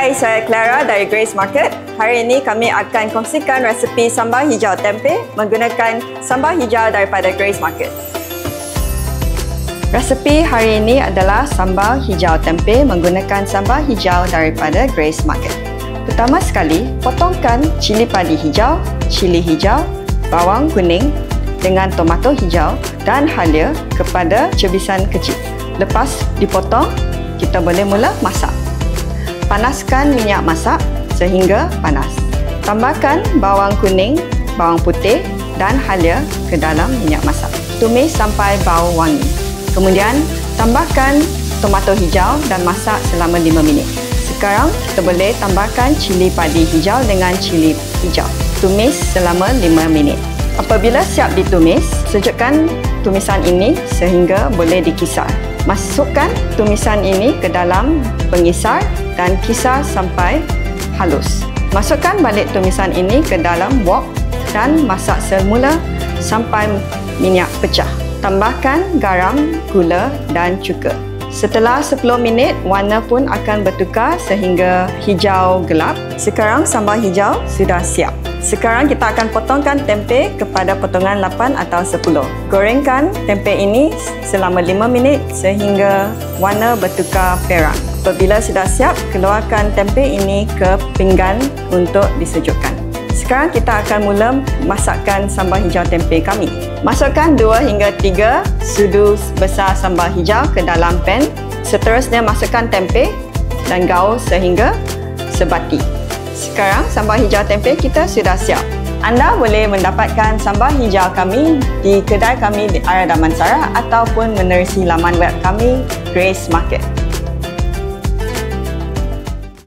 Hai, saya Clara dari Grace Market. Hari ini kami akan kongsikan resepi sambal hijau tempe menggunakan sambal hijau daripada Grace Market. Resepi hari ini adalah sambal hijau tempe menggunakan sambal hijau daripada Grace Market. Pertama sekali, potongkan cili padi hijau, cili hijau, bawang kuning dengan tomato hijau dan halia kepada cebisan kecil. Lepas dipotong, kita boleh mula masak. Panaskan minyak masak sehingga panas. Tambahkan bawang kuning, bawang putih dan halia ke dalam minyak masak. Tumis sampai bau wangi. Kemudian, tambahkan tomato hijau dan masak selama 5 minit. Sekarang, kita boleh tambahkan cili padi hijau dengan cili hijau. Tumis selama 5 minit. Apabila siap ditumis, sejukkan tumisan ini sehingga boleh dikisar. Masukkan tumisan ini ke dalam pengisar dan kisar sampai halus. Masukkan balik tumisan ini ke dalam wok dan masak semula sampai minyak pecah. Tambahkan garam, gula dan cuka. Setelah 10 minit, warna pun akan bertukar sehingga hijau gelap. Sekarang sambal hijau sudah siap. Sekarang kita akan potongkan tempe kepada potongan 8 atau 10. Gorengkan tempe ini selama 5 minit sehingga warna bertukar perak. Apabila sudah siap, keluarkan tempe ini ke pinggan untuk disejukkan. Sekarang kita akan mula masakkan sambal hijau tempe kami. Masukkan 2 hingga 3 sudu besar sambal hijau ke dalam pan. Seterusnya masukkan tempe dan gaul sehingga sebati. Sekarang sambal hijau tempe kita sudah siap. Anda boleh mendapatkan sambal hijau kami di kedai kami di area Damansara ataupun menerusi laman web kami Grace Market.